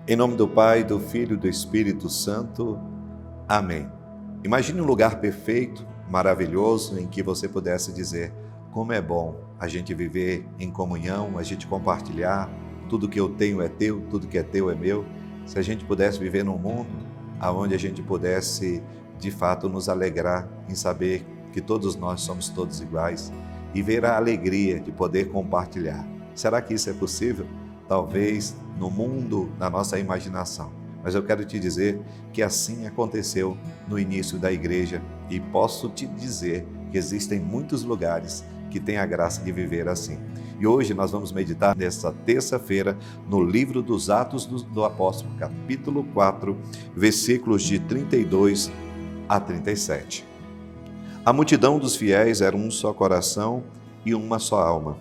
Em nome do Pai, do Filho e do Espírito Santo. Amém. Imagine um lugar perfeito, maravilhoso, em que você pudesse dizer: como é bom a gente viver em comunhão, a gente compartilhar, tudo que eu tenho é teu, tudo que é teu é meu. Se a gente pudesse viver num mundo onde a gente pudesse, de fato, nos alegrar em saber que todos nós somos todos iguais e ver a alegria de poder compartilhar. Será que isso é possível? Talvez no mundo da nossa imaginação. Mas eu quero te dizer que assim aconteceu no início da igreja e posso te dizer que existem muitos lugares que têm a graça de viver assim. E hoje nós vamos meditar nesta terça-feira no livro dos Atos do Apóstolo, capítulo 4, versículos de 32 a 37. A multidão dos fiéis era um só coração e uma só alma.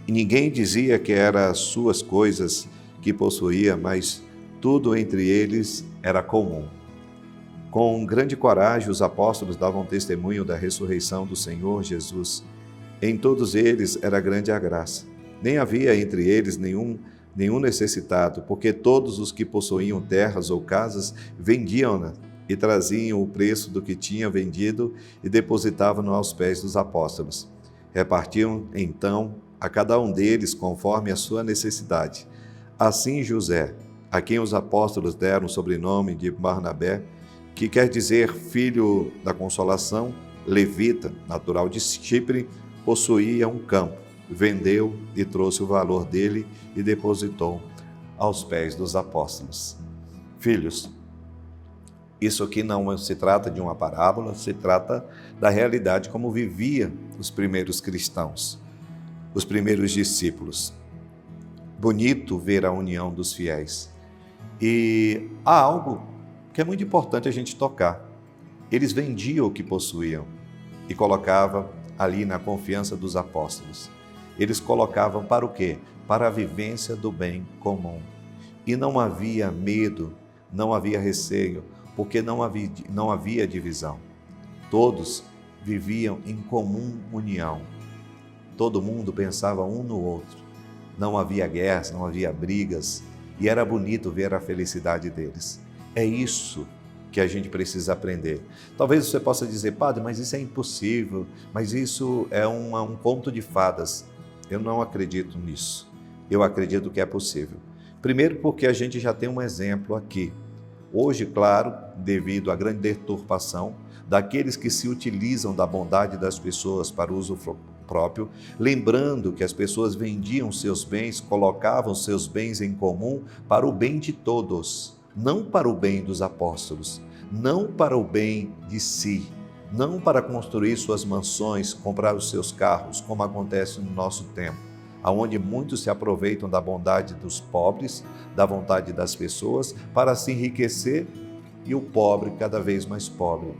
E ninguém dizia que eram as suas coisas que possuía, mas tudo entre eles era comum. Com grande coragem, os apóstolos davam testemunho da ressurreição do Senhor Jesus. Em todos eles era grande a graça. Nem havia entre eles nenhum necessitado, porque todos os que possuíam terras ou casas vendiam-na e traziam o preço do que tinham vendido e depositavam aos pés dos apóstolos. Repartiam, então, a cada um deles conforme a sua necessidade. Assim José, a quem os apóstolos deram o sobrenome de Barnabé, que quer dizer filho da consolação, levita, natural de Chipre, possuía um campo, vendeu e trouxe o valor dele e depositou aos pés dos apóstolos. Filhos, isso aqui não se trata de uma parábola, se trata da realidade como viviam os primeiros cristãos, os primeiros discípulos. Bonito ver a união dos fiéis. E há algo que é muito importante a gente tocar. Eles vendiam o que possuíam e colocavam ali na confiança dos apóstolos. Eles colocavam para o quê? Para a vivência do bem comum. E não havia medo, não havia receio, porque não havia divisão. Todos viviam em comum união. Todo mundo pensava um no outro. Não havia guerras, não havia brigas, e era bonito ver a felicidade deles. É isso que a gente precisa aprender. Talvez você possa dizer: padre, mas isso é impossível, mas isso é um conto de fadas. Eu não acredito nisso. Eu acredito que é possível. Primeiro porque a gente já tem um exemplo aqui. Hoje, claro, devido à grande deturpação daqueles que se utilizam da bondade das pessoas para uso próprio, lembrando que as pessoas vendiam seus bens, colocavam seus bens em comum para o bem de todos, não para o bem dos apóstolos, não para o bem de si, não para construir suas mansões, comprar os seus carros, como acontece no nosso tempo, onde muitos se aproveitam da bondade dos pobres, da vontade das pessoas, para se enriquecer e o pobre cada vez mais pobre.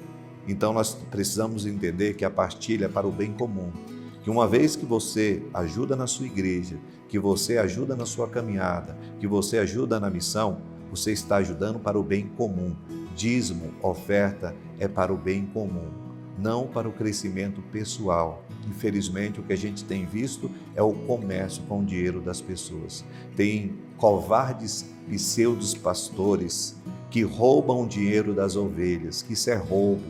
Então nós precisamos entender que a partilha é para o bem comum, que uma vez que você ajuda na sua igreja, que você ajuda na sua caminhada, que você ajuda na missão, você está ajudando para o bem comum. Dízimo, oferta é para o bem comum, não para o crescimento pessoal. Infelizmente, o que a gente tem visto é o comércio com o dinheiro das pessoas. Tem covardes pseudos pastores que roubam o dinheiro das ovelhas, que isso é roubo.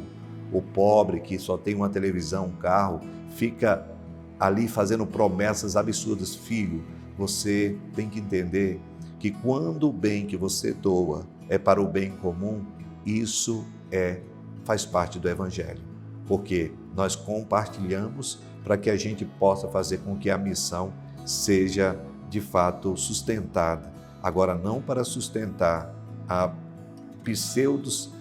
O pobre que só tem uma televisão, um carro, fica ali fazendo promessas absurdas. Filho, você tem que entender que quando o bem que você doa é para o bem comum, isso faz parte do Evangelho, porque nós compartilhamos para que a gente possa fazer com que a missão seja de fato sustentada. Agora, não para sustentar a pseudos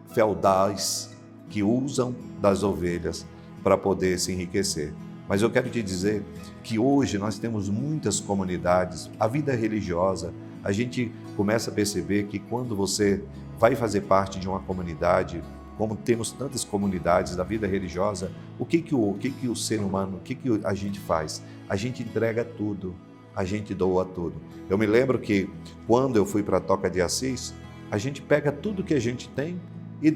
feudais que usam das ovelhas para poder se enriquecer. Mas eu quero te dizer que hoje nós temos muitas comunidades, a vida religiosa, a gente começa a perceber que quando você vai fazer parte de uma comunidade, como temos tantas comunidades da vida religiosa, o que o ser humano, o que a gente faz? A gente entrega tudo, a gente doa tudo. Eu me lembro que quando eu fui para a Toca de Assis, a gente pega tudo que a gente tem e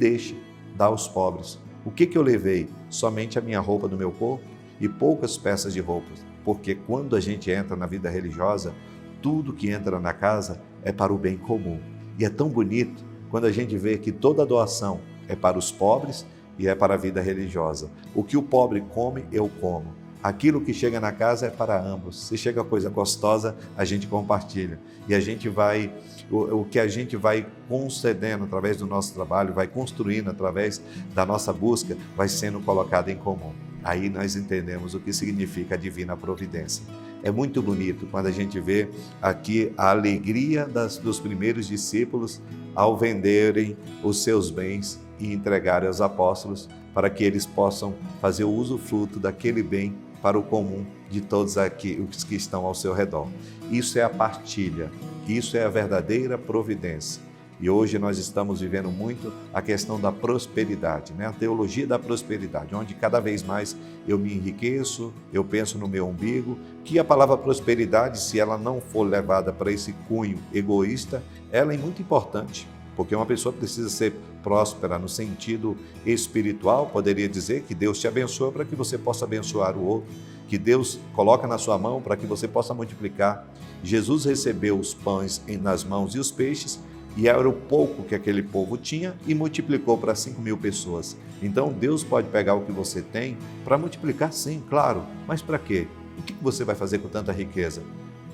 dá aos pobres. O que eu levei? Somente a minha roupa do meu corpo e poucas peças de roupas, porque quando a gente entra na vida religiosa, tudo que entra na casa é para o bem comum. E é tão bonito quando a gente vê que toda doação é para os pobres e é para a vida religiosa. O que o pobre come, eu como. Aquilo que chega na casa é para ambos. Se chega coisa gostosa, a gente compartilha. E a gente vai, o que a gente vai concedendo através do nosso trabalho, vai construindo através da nossa busca, vai sendo colocado em comum. Aí nós entendemos o que significa a divina providência. É muito bonito quando a gente vê aqui a alegria dos primeiros discípulos ao venderem os seus bens e entregarem aos apóstolos para que eles possam fazer o usufruto daquele bem para o comum de todos aqui, os que estão ao seu redor. Isso é a partilha, isso é a verdadeira providência. E hoje nós estamos vivendo muito a questão da prosperidade, né? A teologia da prosperidade, onde cada vez mais eu me enriqueço, eu penso no meu umbigo, que a palavra prosperidade, se ela não for levada para esse cunho egoísta, ela é muito importante, porque uma pessoa precisa ser próspera no sentido espiritual, poderia dizer que Deus te abençoa para que você possa abençoar o outro, que Deus coloca na sua mão para que você possa multiplicar. Jesus recebeu os pães nas mãos e os peixes, e era o pouco que aquele povo tinha e multiplicou para 5.000 pessoas. Então Deus pode pegar o que você tem para multiplicar, sim, claro, mas para quê? O que você vai fazer com tanta riqueza?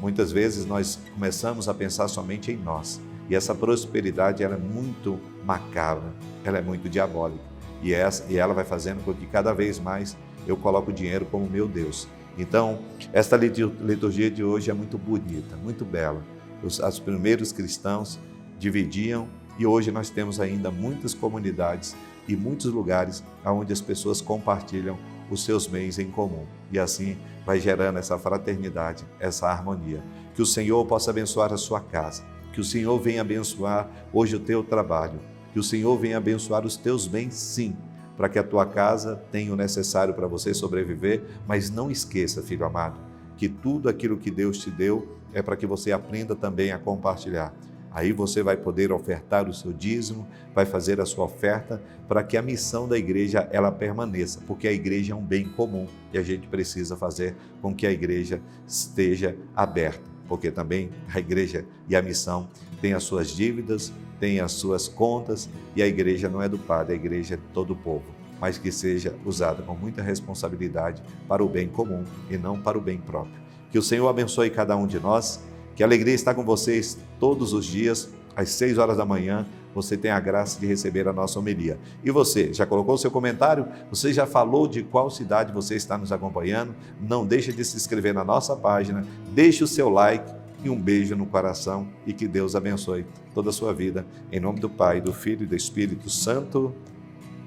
Muitas vezes nós começamos a pensar somente em nós, e essa prosperidade ela é muito macabra, ela é muito diabólica, e ela vai fazendo com que cada vez mais eu coloque o dinheiro como meu Deus. Então, esta liturgia de hoje é muito bonita, muito bela. Os primeiros cristãos dividiam, e hoje nós temos ainda muitas comunidades e muitos lugares onde as pessoas compartilham os seus bens em comum. E assim vai gerando essa fraternidade, essa harmonia. Que o Senhor possa abençoar a sua casa, que o Senhor venha abençoar hoje o teu trabalho, que o Senhor venha abençoar os teus bens, sim, para que a tua casa tenha o necessário para você sobreviver, mas não esqueça, filho amado, que tudo aquilo que Deus te deu é para que você aprenda também a compartilhar. Aí você vai poder ofertar o seu dízimo, vai fazer a sua oferta para que a missão da igreja ela permaneça, porque a igreja é um bem comum e a gente precisa fazer com que a igreja esteja aberta, porque também a igreja e a missão têm as suas dívidas, têm as suas contas, e a igreja não é do padre, a igreja é de todo o povo, mas que seja usada com muita responsabilidade para o bem comum e não para o bem próprio. Que o Senhor abençoe cada um de nós. Que a alegria está com vocês todos os dias, às 6 horas da manhã, você tem a graça de receber a nossa homilia. E você, já colocou o seu comentário? Você já falou de qual cidade você está nos acompanhando? Não deixe de se inscrever na nossa página, deixe o seu like e um beijo no coração e que Deus abençoe toda a sua vida. Em nome do Pai, do Filho e do Espírito Santo.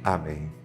Amém.